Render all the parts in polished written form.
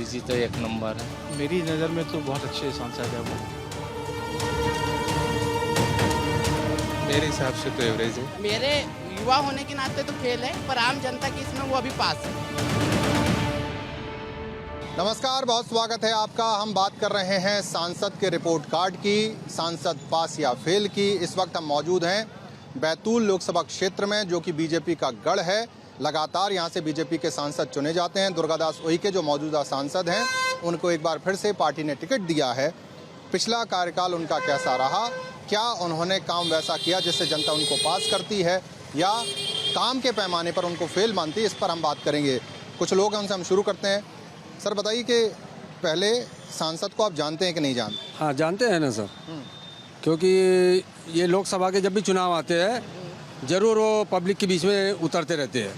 मोदी जी तो एक नंबर है। मेरी नज़र में तो बहुत अच्छे सांसद है वो। मेरे हिसाब से तो एवरेज है। मेरे युवा होने के नाते तो फेल है, पर आम जनता की इसमें वो अभी पास है। नमस्कार, बहुत स्वागत है आपका। हम बात कर रहे हैं सांसद के रिपोर्ट कार्ड की, सांसद पास या फेल की। इस वक्त हम मौजूद हैं बैतूल लोकसभा क्षेत्र में, जो कि बीजेपी का गढ़ है। लगातार यहां से बीजेपी के सांसद चुने जाते हैं। दुर्गादास उइके जो मौजूदा सांसद हैं, उनको एक बार फिर से पार्टी ने टिकट दिया है। पिछला कार्यकाल उनका कैसा रहा, क्या उन्होंने काम वैसा किया जिससे जनता उनको पास करती है, या काम के पैमाने पर उनको फेल मानती है, इस पर हम बात करेंगे। कुछ लोग हैं, उनसे हम शुरू करते हैं। सर बताइए कि पहले सांसद को आप जानते हैं कि नहीं जानते? हाँ, जानते हैं ना सर, क्योंकि ये लोकसभा के जब भी चुनाव आते हैं जरूर वो पब्लिक के बीच में उतरते रहते हैं।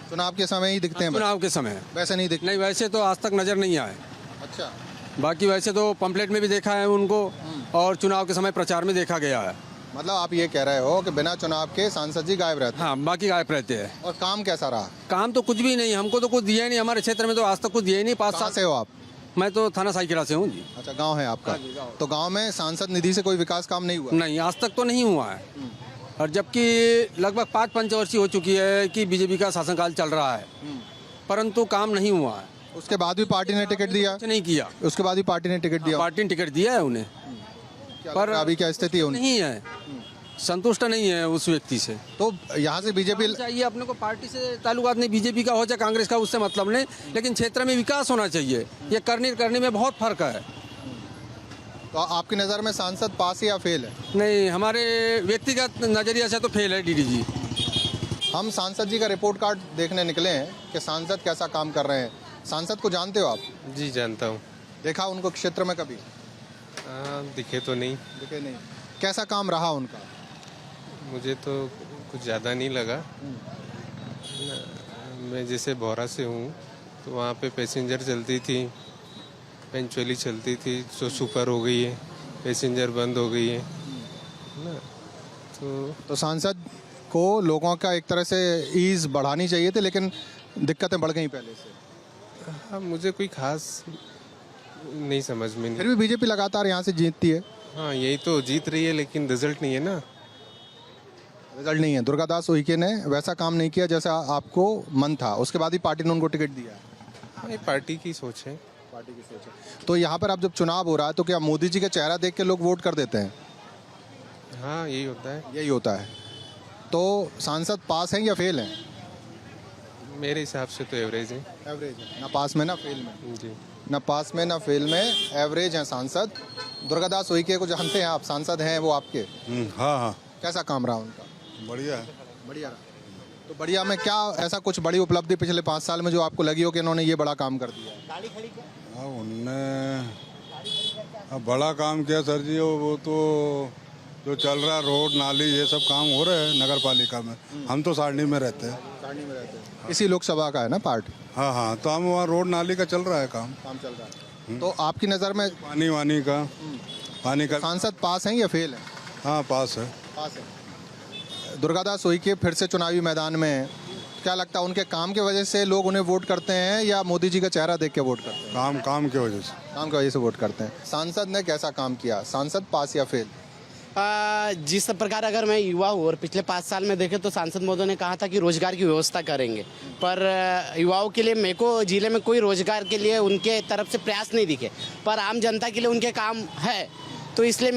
चुनाव के समय ही दिखते हैं? चुनाव के समय वैसे नहीं दिखते? नहीं, वैसे तो आज तक नज़र नहीं आए। अच्छा। बाकी वैसे तो पंपलेट में भी देखा है उनको, और चुनाव के समय प्रचार में देखा गया है। मतलब आप ये कह रहे हो कि बिना चुनाव के सांसद जी गायब रहते हैं? हाँ, बाकी गायब रहते हैं। और काम कैसा रहा? काम तो कुछ भी नहीं, हमको तो कुछ दिया ही नहीं। हमारे क्षेत्र में तो आज तक कुछ दिया ही नहीं। 5 कहाँ साल से हो आप? मैं तो थाना साइकिला से हूँ जी। अच्छा, गांव है आपका? हाँ जी, गाँव। तो गांव में सांसद निधि से कोई विकास काम नहीं हुआ? नहीं, आज तक तो नहीं हुआ है। और जबकि लगभग 5 पंचवर्षीय हो चुकी है कि बीजेपी का शासनकाल चल रहा है, परंतु काम नहीं हुआ है। उसके बाद भी पार्टी ने टिकट दिया? कुछ नहीं किया। उसके बाद भी पार्टी ने टिकट दिया? पार्टी ने टिकट दिया है उन्हें, पर अभी क्या स्थिति है उनकी? नहीं है, संतुष्ट नहीं है उस व्यक्ति से। तो यहाँ से बीजेपी चाहिए अपने को, पार्टी से ताल्लुकात नहीं, बीजेपी का हो चाहे कांग्रेस का, उससे मतलब नहीं, लेकिन क्षेत्र में विकास होना चाहिए। ये करने में बहुत फर्क है। तो आपकी नज़र में सांसद पास या फेल है? नहीं, हमारे व्यक्तिगत नजरिया से तो फेल है डीडी जी। हम सांसद जी का रिपोर्ट कार्ड देखने निकले हैं कि सांसद कैसा काम कर रहे हैं। सांसद को जानते हो आप? जी जानता हूँ। देखा उनको क्षेत्र में कभी? दिखे तो नहीं। दिखे नहीं। कैसा काम रहा उनका? मुझे तो कुछ ज़्यादा नहीं लगा। मैं जैसे बोरा से हूँ, तो वहाँ पे पैसेंजर चलती थी, पेंचुअली चलती थी, जो सुपर हो गई है, पैसेंजर बंद हो गई है ना। तो सांसद को लोगों का एक तरह से ईज़ बढ़ानी चाहिए थी, लेकिन दिक्कतें बढ़ गई पहले से। हाँ, मुझे कोई खास नहीं समझ में नहीं। फिर भी बीजेपी लगातार यहाँ से जीतती है। हाँ, यही तो जीत रही है, लेकिन रिजल्ट नहीं है ना। रिजल्ट नहीं है। दुर्गादास उइके ने वैसा काम नहीं किया जैसा आपको मन था, उसके बाद ही पार्टी ने उनको टिकट दिया। हाँ, ये पार्टी की सोच है। पार्टी की सोच है। तो यहाँ पर अब जब चुनाव हो रहा है, तो क्या मोदी जी का चेहरा देख के लोग वोट कर देते हैं? हाँ, यही होता है। यही होता है। तो सांसद पास हैं या फेल हैं? मेरे हिसाब से तो एवरेज है। एवरेज है, ना पास में ना फेल में। जी। ना पास में ना फेल में, एवरेज हैं सांसद। दुर्गादास उइके को जानते हैं आप? सांसद हैं वो आपके? हाँ हाँ, कैसा काम रहा उनका? बढ़िया है। बढ़िया रहा। तो बढ़िया में क्या ऐसा कुछ बड़ी उपलब्धि पिछले 5 साल में जो आपको लगी हो कि इन्होंने ये बड़ा काम कर दिया? हाँ, उनने बड़ा काम किया सर जी। वो तो जो चल रहा है, रोड नाली ये सब काम हो रहे हैं नगर पालिका में। हम तो सारणी में रहते हैं। सारणी में रहते हैं। इसी लोकसभा का है ना पार्ट? हाँ हाँ, तो हम वहाँ रोड नाली का चल रहा है काम चल रहा है। तो आपकी नज़र में पानी वानी का, पानी का सांसद पास हैं या फेल हैं? हाँ, पास है। पास है। दुर्गादास उइके फिर से चुनावी मैदान में हैं। क्या लगता है, उनके काम की वजह से लोग उन्हें वोट करते हैं या मोदी जी का चेहरा देख के वोट करते हैं? काम की वजह से। काम की वजह से वोट करते हैं। सांसद ने कैसा काम किया? सांसद पास या फेल? जिस प्रकार अगर मैं युवा हूँ और पिछले 5 साल में देखे तो सांसद महोदय ने कहा था कि रोजगार की व्यवस्था करेंगे, पर युवाओं के लिए मेरे को जिले में कोई रोजगार के लिए उनके तरफ से प्रयास नहीं दिखे। पर आम जनता के लिए उनके काम है, तो इसलिए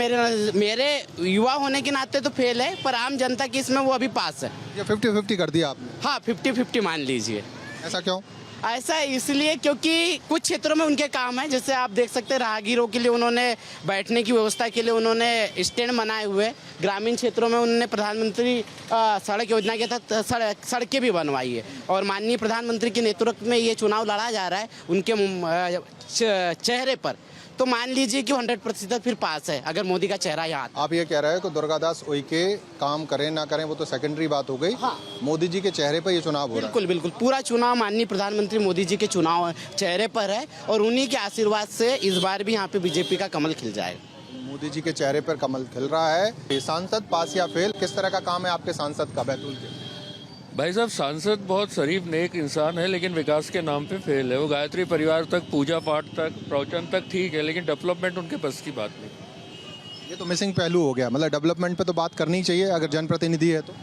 मेरे युवा होने के नाते तो फेल है, पर आम जनता की इसमें वो अभी पास है। ये 50-50 कर दिया आपने? हाँ, 50-50 मान लीजिए। ऐसा क्यों? ऐसा इसलिए क्योंकि कुछ क्षेत्रों में उनके काम है, जैसे आप देख सकते हैं राहगीरों के लिए उन्होंने बैठने की व्यवस्था के लिए उन्होंने स्टैंड बनाए हुए। ग्रामीण क्षेत्रों में उन्होंने प्रधानमंत्री सड़क योजना के तहत सड़कें भी बनवाई है, और माननीय प्रधानमंत्री के नेतृत्व में ये चुनाव लड़ा जा रहा है उनके चेहरे पर। तो मान लीजिए कि 100% फिर पास है अगर मोदी का चेहरा यहाँ। आप ये कह रहे हैं कि दुर्गादास उइके काम करें ना करें वो तो सेकेंडरी बात हो गई। हाँ। मोदी जी के चेहरे पर ये चुनाव हो रहा है। बिल्कुल बिल्कुल, पूरा चुनाव माननीय प्रधानमंत्री मोदी जी के चुनाव चेहरे पर है, और उन्हीं के आशीर्वाद से इस बार भी यहाँ पे बीजेपी का कमल खिल जाएगा। मोदी जी के चेहरे पर कमल खिल रहा है। सांसद पास या फेल, किस तरह का काम है आपके सांसद का बैतूल के? भाई साहब, सांसद बहुत शरीफ नेक इंसान है, लेकिन विकास के नाम पे फेल है। वो गायत्री परिवार तक, पूजा पाठ तक, प्रवचन तक ठीक है, लेकिन डेवलपमेंट उनके बस की बात नहीं। ये तो मिसिंग पहलू हो गया। मतलब डेवलपमेंट पे तो बात करनी चाहिए अगर जनप्रतिनिधि है तो।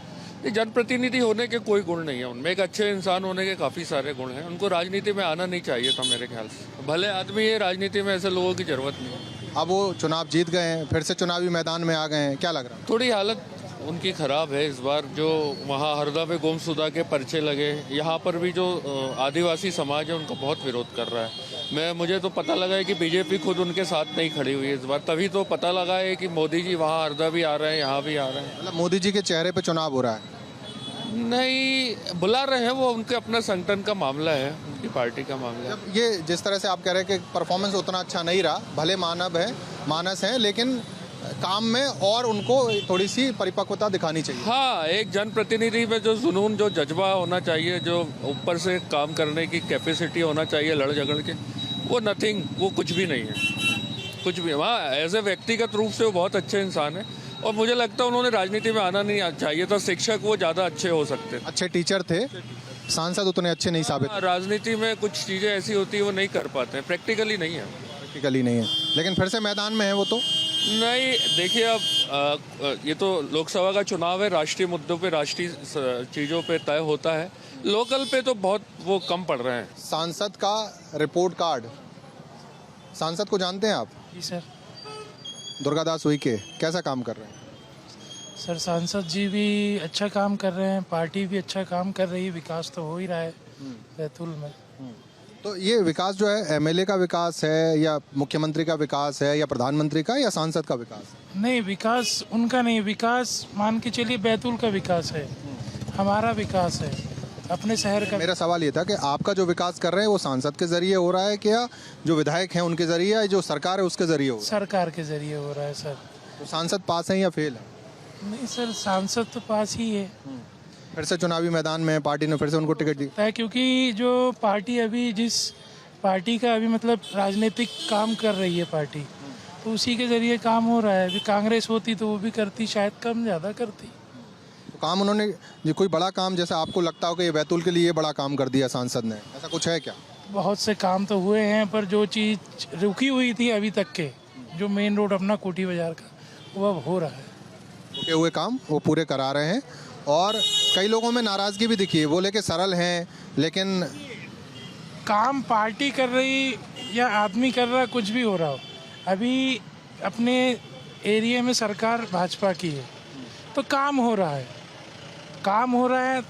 ये जनप्रतिनिधि होने के कोई गुण नहीं है उनमें। एक अच्छे इंसान होने के काफ़ी सारे गुण हैं। उनको राजनीति में आना नहीं चाहिए था मेरे ख्याल से। भले आदमी है, राजनीति में ऐसे लोगों की ज़रूरत नहीं है। अब वो चुनाव जीत गए हैं, फिर से चुनावी मैदान में आ गए हैं, क्या लग रहा है? थोड़ी हालत उनकी ख़राब है इस बार। जो वहाँ हरदा में गुमशुदा के पर्चे लगे, यहाँ पर भी जो आदिवासी समाज है उनका बहुत विरोध कर रहा है। मुझे तो पता लगा है कि बीजेपी खुद उनके साथ नहीं खड़ी हुई है इस बार। तभी तो पता लगा है कि मोदी जी वहाँ हरदा भी आ रहे हैं, यहाँ भी आ रहे हैं। मतलब मोदी जी के चेहरे पे चुनाव हो रहा है? नहीं, बुला रहे हैं वो, उनके अपना संगठन का मामला है, उनकी पार्टी का मामला है। जब ये जिस तरह से आप कह रहे हैं कि परफॉर्मेंस उतना अच्छा नहीं रहा, भले मानस है, लेकिन काम में और उनको थोड़ी सी परिपक्वता दिखानी चाहिए। हाँ, एक जनप्रतिनिधि में जो जुनून, जो जज्बा होना चाहिए, जो ऊपर से काम करने की कैपेसिटी होना चाहिए लड़ झगड़ के, वो नथिंग, वो कुछ भी नहीं है, कुछ भी। हाँ, एज ए व्यक्तिगत रूप से वो बहुत अच्छे इंसान है और मुझे लगता है उन्होंने राजनीति में आना नहीं चाहिए था। शिक्षक वो ज़्यादा अच्छे हो सकते, अच्छे टीचर थे, सांसद उतने अच्छे नहीं साबित। राजनीति में कुछ चीज़ें ऐसी होती है वो नहीं कर पाते हैं, प्रैक्टिकली नहीं है। प्रैक्टिकली नहीं है, लेकिन फिर से मैदान में है वो तो। नहीं, देखिए अब ये तो लोकसभा का चुनाव है, राष्ट्रीय मुद्दों पे, राष्ट्रीय चीज़ों पे तय होता है। लोकल पे तो बहुत वो कम पड़ रहे हैं। सांसद का रिपोर्ट कार्ड, सांसद को जानते हैं आप? जी सर। दुर्गादास उइके कैसा काम कर रहे हैं? सर, सांसद जी भी अच्छा काम कर रहे हैं, पार्टी भी अच्छा काम कर रही है, विकास तो हो ही रहा है बैतूल में। तो ये विकास जो है एमएलए का विकास है या मुख्यमंत्री का विकास है या प्रधानमंत्री का या सांसद का विकास है? नहीं, विकास उनका नहीं, विकास मान के चलिए बैतूल का विकास है, हमारा विकास है, अपने शहर का। मेरा सवाल ये था कि आपका जो विकास कर रहे हैं वो सांसद के जरिए हो रहा है क्या, जो विधायक हैं उनके जरिए, या जो सरकार है उसके जरिए हो रहा है? सरकार के जरिए हो रहा है सर। तो सांसद पास है या फेल है? नहीं सर, सांसद तो पास ही है। फिर से चुनावी मैदान में पार्टी ने फिर से उनको टिकट दी है, क्योंकि जो पार्टी अभी, जिस पार्टी का अभी मतलब राजनीतिक काम कर रही है पार्टी, तो उसी के जरिए काम हो रहा है। अभी कांग्रेस होती तो वो भी करती, शायद कम ज़्यादा करती। तो काम उन्होंने, ये कोई बड़ा काम जैसे आपको लगता हो कि ये बैतूल के लिए बड़ा काम कर दिया सांसद ने, ऐसा कुछ है क्या? बहुत से काम तो हुए हैं, पर जो चीज़ रुकी हुई थी अभी तक के, जो मेन रोड अपना कोठी बाजार का, वो अब हो रहा है। रुके हुए काम वो पूरे करा रहे हैं। और कई लोगों में नाराज़गी भी दिखी है, बोले कि सरल हैं, लेकिन काम पार्टी कर रही या आदमी कर रहा, कुछ भी हो रहा हो, अभी अपने एरिया में सरकार भाजपा की है तो काम हो रहा है, काम हो रहा है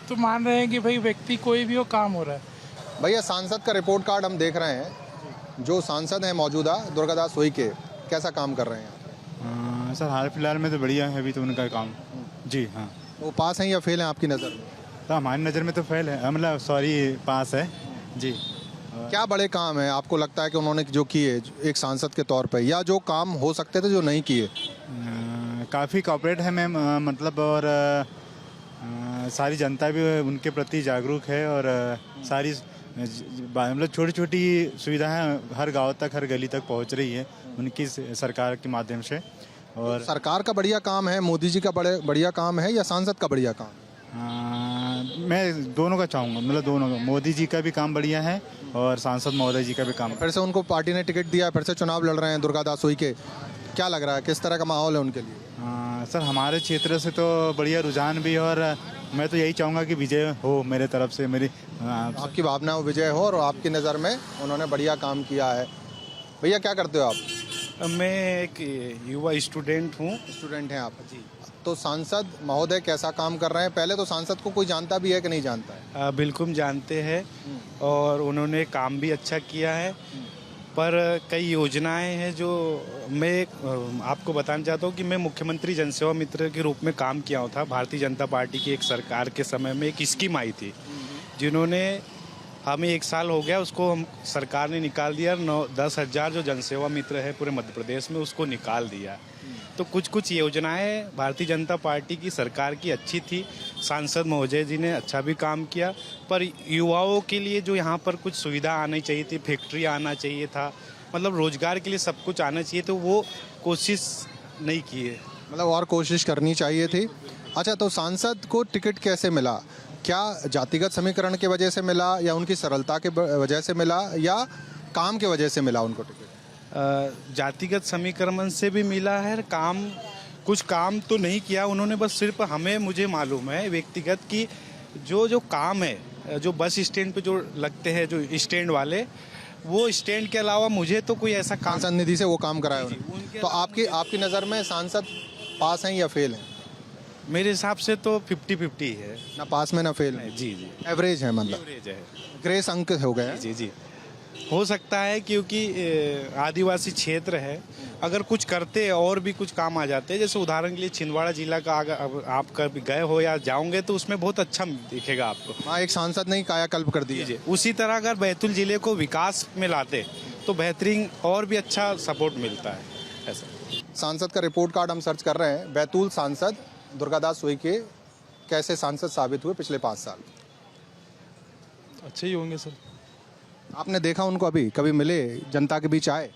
तो मान रहे हैं कि भाई व्यक्ति कोई भी हो, काम हो रहा है। भैया सांसद का रिपोर्ट कार्ड हम देख रहे हैं, जो सांसद हैं मौजूदा दुर्गादास उइके कैसा काम कर रहे हैं? सर, हाल फिलहाल में तो बढ़िया है अभी तो उनका काम। जी हाँ। वो पास हैं या फेल हैं आपकी नज़र में? तो हमारी नज़र में तो फेल है, मतलब सॉरी, पास है जी। क्या बड़े काम है आपको लगता है कि उन्होंने जो किए एक सांसद के तौर पे, या जो काम हो सकते थे जो नहीं किए? काफ़ी कॉपरेट है मैम, मतलब, और सारी जनता भी उनके प्रति जागरूक है, और सारी मतलब छोटी छोटी सुविधाएं हर गांव तक, हर गली तक पहुंच रही है उनकी सरकार के माध्यम से। और सरकार का बढ़िया काम है, मोदी जी का बढ़िया काम है, या सांसद का बढ़िया काम? मैं दोनों का चाहूँगा, मतलब दोनों का, मोदी जी का भी काम बढ़िया है और सांसद महोदय जी का भी काम। फिर से उनको पार्टी ने टिकट दिया, फिर से चुनाव लड़ रहे हैं दुर्गादास उइके, क्या लग रहा है किस तरह का माहौल है उनके लिए? सर, हमारे क्षेत्र से तो बढ़िया रुझान भी, और मैं तो यही चाहूँगा कि विजय हो मेरे तरफ से। मेरी आपकी भावना हो विजय हो, और आपकी नज़र में उन्होंने बढ़िया काम किया है। भैया क्या करते हो आप? मैं एक युवा स्टूडेंट हूँ। स्टूडेंट हैं आप? जी। तो सांसद महोदय कैसा काम कर रहे हैं? पहले तो सांसद को कोई जानता भी है कि नहीं जानता है? बिल्कुल जानते हैं, और उन्होंने काम भी अच्छा किया है, पर कई योजनाएं हैं जो मैं आपको बताना चाहता हूँ कि मैं मुख्यमंत्री जनसेवा मित्र के रूप में काम किया था। भारतीय जनता पार्टी की एक सरकार के समय में एक स्कीम आई थी, जिन्होंने हमें 1 साल हो गया, उसको हम सरकार ने निकाल दिया। 10,000 जो जनसेवा मित्र है पूरे मध्य प्रदेश में, उसको निकाल दिया। तो कुछ योजनाएं भारतीय जनता पार्टी की सरकार की अच्छी थी, सांसद महोदय जी ने अच्छा भी काम किया, पर युवाओं के लिए जो यहाँ पर कुछ सुविधा आनी चाहिए थी, फैक्ट्री आना चाहिए था, मतलब रोजगार के लिए सब कुछ आना चाहिए, तो वो कोशिश नहीं की है। मतलब और कोशिश करनी चाहिए थी। अच्छा, तो सांसद को टिकट कैसे मिला? क्या जातिगत समीकरण की वजह से मिला, या उनकी सरलता के वजह से मिला, या काम की वजह से मिला उनको टिकट? जातिगत समीकरण से भी मिला है, कुछ काम तो नहीं किया उन्होंने, बस सिर्फ मुझे मालूम है व्यक्तिगत कि जो काम है, जो बस स्टैंड पे जो लगते हैं, जो स्टैंड वाले, वो स्टैंड के अलावा मुझे तो कोई ऐसा काम सांसद निधि से वो काम कराया उन्होंने। तो आपकी नज़र में सांसद पास हैं या फेल हैं? मेरे हिसाब से तो 50-50 है, ना पास में ना फेल में। जी जी, एवरेज है, मतलब एवरेज है। ग्रेस अंक हो गए। जी जी, हो सकता है क्योंकि आदिवासी क्षेत्र है, अगर कुछ करते और भी कुछ काम आ जाते, जैसे उदाहरण के लिए छिंदवाड़ा जिला का अगर आप कभी गए हो या जाओगे तो उसमें बहुत अच्छा दिखेगा आपको। हाँ, एक सांसद ने ही कायाकल्प कर दिया। उसी तरह अगर बैतूल जिले को विकास में लाते तो बेहतरीन और भी अच्छा सपोर्ट मिलता है ऐसा। सांसद का रिपोर्ट कार्ड हम सर्च कर रहे हैं। बैतूल सांसद दुर्गादास उइके कैसे सांसद साबित हुए पिछले 5 साल? अच्छे ही होंगे सर। आपने देखा उनको? अभी कभी मिले, जनता के बीच आए?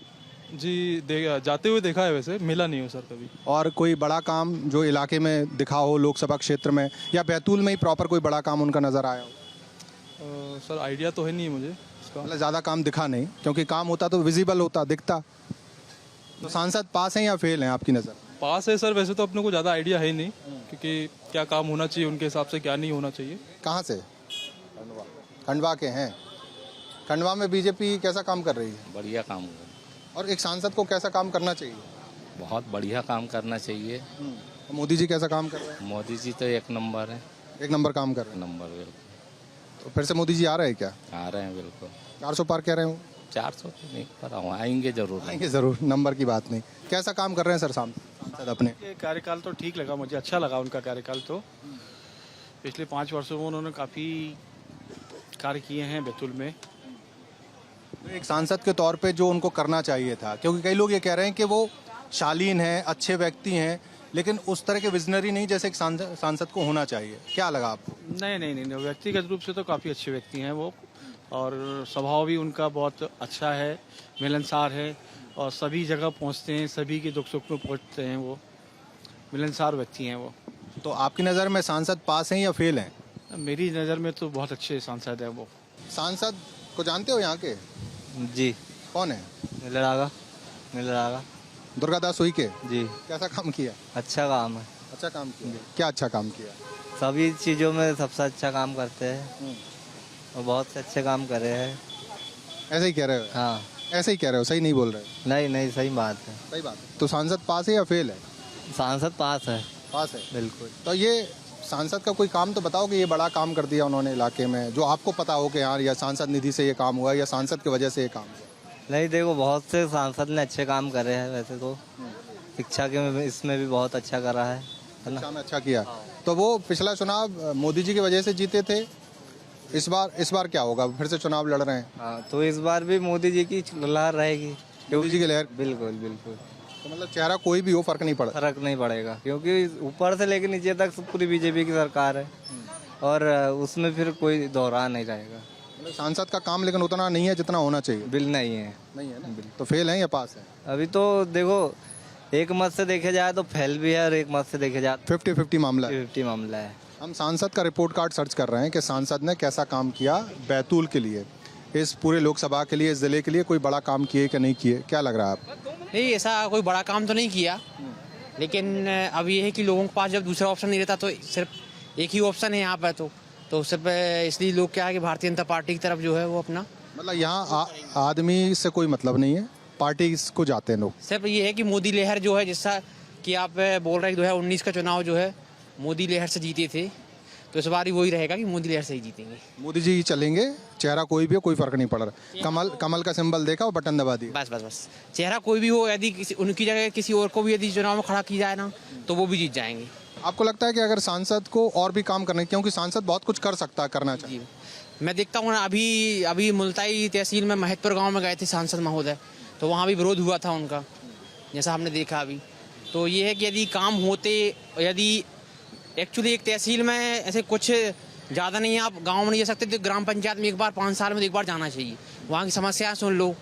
जी, जाते हुए देखा है, वैसे मिला नहीं हो सर कभी। और कोई बड़ा काम जो इलाके में दिखा हो, लोकसभा क्षेत्र में या बैतूल में ही प्रॉपर कोई बड़ा काम उनका नजर आया हो? सर आइडिया तो है नहीं मुझे इसका। मतलब ज़्यादा काम दिखा नहीं, क्योंकि काम होता तो विजिबल होता, दिखता। तो सांसद पास हैं या फेल हैं आपकी नज़र? पास है सर, वैसे तो अपने को ज़्यादा आइडिया है ही नहीं, क्योंकि क्या काम होना चाहिए उनके हिसाब से, क्या नहीं होना चाहिए। कहाँ से? खंडवा के हैं। खंडवा में बीजेपी कैसा काम कर रही है? बढ़िया काम कर, और एक सांसद को कैसा काम करना चाहिए? बहुत बढ़िया काम करना चाहिए। तो मोदी जी कैसा काम कर रहे हैं? मोदी जी तो 1 नंबर है। 1 नंबर काम कर रहे हैं। नंबर बिल्कुल। तो फिर से मोदी जी आ रहे हैं क्या? आ रहे हैं बिल्कुल। 400 पार कह रहे हो? 400 तो नहीं, पर आएंगे जरूर। आएंगे जरूर, नंबर की बात नहीं। कैसा काम कर रहे हैं सर सांसद अपने? कार्यकाल तो ठीक लगा मुझे, अच्छा लगा उनका कार्यकाल। तो पिछले 5 वर्षों में उन्होंने काफ़ी कार्य किए हैं बैतूल में। एक सांसद के तौर पे जो उनको करना चाहिए था, क्योंकि कई लोग ये कह रहे हैं कि वो शालीन हैं, अच्छे व्यक्ति हैं, लेकिन उस तरह के विजनरी नहीं जैसे एक सांसद को होना चाहिए। क्या लगा आपको? नहीं, व्यक्तिगत रूप से तो काफ़ी अच्छे व्यक्ति हैं वो, और स्वभाव भी उनका बहुत अच्छा है, मिलनसार है, और सभी जगह पहुंचते हैं, सभी के दुख सुख में पहुंचते हैं, वो मिलनसार व्यक्ति हैं वो। तो आपकी नज़र में सांसद पास हैं या फेल हैं? मेरी नज़र में तो बहुत अच्छे सांसद हैं वो। सांसद को जानते हो यहाँ के? जी। कौन है? मिलरागा। दुर्गादास उइके जी। कैसा काम किया? अच्छा काम है। अच्छा काम किया। क्या अच्छा काम किया? सभी चीज़ों में सबसे अच्छा काम करते हैं और बहुत से अच्छे काम करे हैं। ऐसे ही कह रहे हो? हाँ, ऐसे ही कह रहे हो, सही नहीं बोल रहे हो? नहीं, सही बात है। सही बात है। तो सांसद पास है या फेल है? सांसद पास है। पास है बिल्कुल। तो ये सांसद का कोई काम तो बताओ कि ये बड़ा काम कर दिया उन्होंने इलाके में, जो आपको पता हो कि हाँ या सांसद निधि से ये काम हुआ या सांसद की वजह से ये काम हुआ। नहीं, देखो बहुत से सांसद ने अच्छे काम करे हैं वैसे तो। शिक्षा के इसमें भी बहुत अच्छा करा है ना? शिक्षा में अच्छा किया। तो वो पिछला चुनाव मोदी जी की वजह से जीते थे, इस बार क्या होगा? फिर से चुनाव लड़ रहे हैं। हाँ, तो इस बार भी मोदी जी की लहर रहेगी। मोदी जी की लहर? बिल्कुल। तो मतलब चेहरा कोई भी हो, फर्क नहीं पड़ता? फर्क नहीं पड़ेगा, क्योंकि ऊपर से लेकर नीचे तक पूरी बीजेपी की सरकार है, और उसमें फिर कोई दोहरान नहीं रहेगा। मतलब सांसद का काम लेकिन उतना नहीं है जितना होना चाहिए। बिल नहीं है ना? तो फेल है या पास है? अभी तो देखो, एक मत से देखे जाए तो फेल भी है, और एक मत से देखे जाए 50-50 मामला है। 50 मामला है। हम सांसद का रिपोर्ट कार्ड सर्च कर रहे हैं कि सांसद ने कैसा काम किया बैतूल के लिए, इस पूरे लोकसभा के लिए, इस जिले के लिए कोई बड़ा काम किए कि नहीं किए। क्या लग रहा है आपको? नहीं, ऐसा कोई बड़ा काम तो नहीं किया, लेकिन अब ये है कि लोगों के पास जब दूसरा ऑप्शन नहीं रहता तो सिर्फ एक ही ऑप्शन है यहाँ पर, तो सिर्फ इसलिए लोग क्या है कि भारतीय जनता पार्टी की तरफ जो है वो अपना, मतलब यहाँ आदमी से कोई मतलब नहीं है, पार्टी को जाते हैं लोग। सिर्फ ये है कि मोदी लहर जो है, जैसा कि आप बोल रहे हैं 2019 का चुनाव जो है मोदी लहर से जीते थे, तो इस बार ही वही रहेगा कि मोदी लहर से ही जीतेंगे। मोदी जी चलेंगे, चेहरा कोई भी हो, कोई फर्क नहीं पड़ रहा। कमल का सिंबल देखा और बटन दबा दिया। बस चेहरा कोई भी हो, यदि उनकी जगह किसी और को भी यदि चुनाव में खड़ा की जाए ना, तो वो भी जीत जाएंगे। आपको लगता है कि अगर सांसद को और भी काम करने, क्योंकि सांसद बहुत कुछ कर सकता है, करना चाहिए? मैं देखता हूँ ना, अभी मुल्ताई तहसील में महतपुर गाँव में गए थे सांसद महोदय, तो वहाँ भी विरोध हुआ था उनका, जैसा हमने देखा अभी। तो ये है कि यदि काम होते, यदि एक्चुअली एक तहसील में ऐसे कुछ ज़्यादा नहीं है, आप गांव में नहीं जा सकते, तो ग्राम पंचायत में एक बार 5 साल में एक बार जाना चाहिए, वहाँ की समस्याएं सुन लो,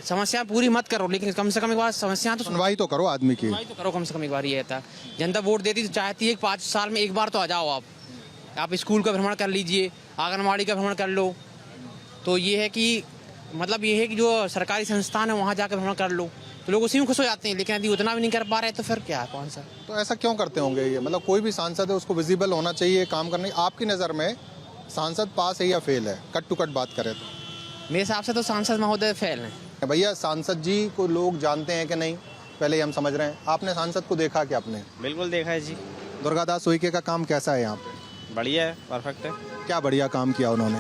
समस्या पूरी मत करो, लेकिन कम से कम एक बार समस्या तो सुनवाई तो करो आदमी की। सुनवाई तो करो कम से कम एक बार। ये था जनता वोट देती तो चाहती है कि 5 साल में एक बार तो आ जाओ आप स्कूल का भ्रमण कर लीजिए, आंगनबाड़ी का भ्रमण कर लो। तो ये है कि मतलब ये है कि जो सरकारी संस्थान है वहाँ जाकर भ्रमण कर लो, तो लोग उसी में खुश हो जाते हैं। लेकिन यदि उतना भी नहीं कर पा रहे तो फिर क्या है, कौन सा। तो ऐसा क्यों करते होंगे ये? मतलब कोई भी सांसद है उसको विजिबल होना चाहिए काम करने। आपकी नज़र में सांसद पास है या फेल है? कट टू कट बात करें तो मेरे हिसाब से तो सांसद महोदय फेल हैं। भैया सांसद जी को लोग जानते हैं कि नहीं, पहले हम समझ रहे हैं। आपने सांसद को देखा क्या? आपने बिल्कुल देखा है जी। दुर्गादास उइके का काम कैसा है यहाँ पे? बढ़िया है, परफेक्ट है। क्या बढ़िया काम किया उन्होंने?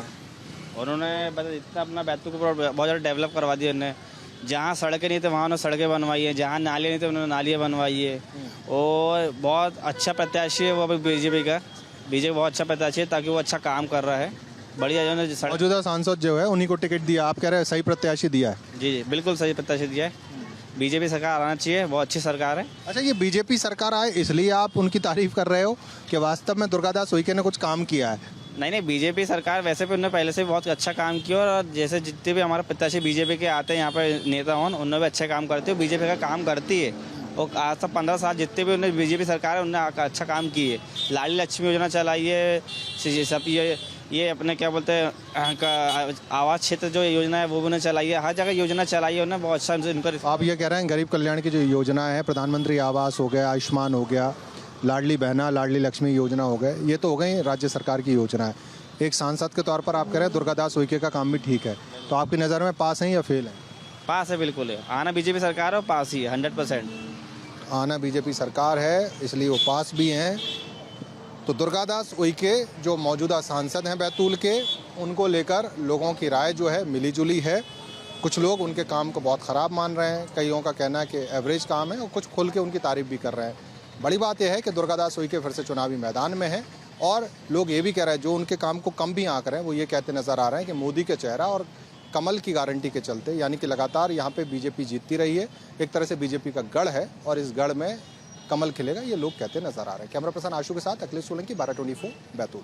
बस इतना अपना बैतूल को बहुत ज़्यादा डेवलप करवा दिया उन्होंने। जहाँ सड़कें नहीं थे वहाँ उन्होंने सड़कें बनवाई है, जहाँ नालियाँ नहीं थे उन्होंने नालियाँ बनवाई है। और बहुत अच्छा प्रत्याशी है वो अभी बीजेपी का। बीजेपी बहुत अच्छा प्रत्याशी है ताकि वो अच्छा काम कर रहा है। बढ़िया जो है मौजूदा सांसद जो है उन्हीं को टिकट दिया, आप कह रहे हैं सही प्रत्याशी दिया है? जी बिल्कुल सही प्रत्याशी दिया है। बीजेपी सरकार आना चाहिए, बहुत अच्छी सरकार है। अच्छा, ये बीजेपी सरकार आए इसलिए आप उनकी तारीफ कर रहे हो कि वास्तव में दुर्गादास उइके ने कुछ काम किया है? नहीं, बीजेपी सरकार वैसे भी उन्होंने पहले से भी बहुत अच्छा काम किया। और जैसे जितने भी हमारे प्रत्याशी बीजेपी के आते हैं यहाँ पर नेता हों, उन्होंने भी अच्छे काम करते हो, बीजेपी का काम करती है। और आज तक 15 साल जितने भी उन्होंने बीजेपी सरकार है उन्होंने अच्छा काम की है। लाडली लक्ष्मी योजना चलाई है, सब ये अपने क्या बोलते हैं आवास क्षेत्र जो योजना है वो भी उन्होंने चलाई है। हर जगह योजना चलाई है उन्होंने, बहुत अच्छा इनका। आप ये कह रहे हैं गरीब कल्याण की जो योजना है, प्रधानमंत्री आवास हो गया, आयुष्मान हो गया, लाडली बहना, लाडली लक्ष्मी योजना हो गए, ये तो हो गई राज्य सरकार की योजना है। एक सांसद के तौर पर आप कह रहे हैं दुर्गादास उइके का काम भी ठीक है, तो आपकी नज़र में पास है या फेल है? पास है, बिल्कुल है। आना बीजेपी सरकार है, पास ही है 100%। आना बीजेपी सरकार है इसलिए वो पास भी हैं। तो दुर्गादास उइके जो मौजूदा सांसद हैं बैतूल के, उनको लेकर लोगों की राय जो है मिली जुली है। कुछ लोग उनके काम को बहुत ख़राब मान रहे हैं, कईयों का कहना है कि एवरेज काम है, और कुछ खुल के उनकी तारीफ भी कर रहे हैं। बड़ी बात यह है कि दुर्गादास उइके फिर से चुनावी मैदान में हैं, और लोग ये भी कह रहे हैं, जो उनके काम को कम भी आंक रहे हैं, वो ये कहते नज़र आ रहे हैं कि मोदी के चेहरा और कमल की गारंटी के चलते, यानी कि लगातार यहाँ पे बीजेपी जीतती रही है। एक तरह से बीजेपी का गढ़ है और इस गढ़ में कमल खिलेगा, ये लोग कहते नजर आ रहे हैं। कैमरा पर्सन आशु के साथ अखिलेश सोलंकी, 1224 बैतूल।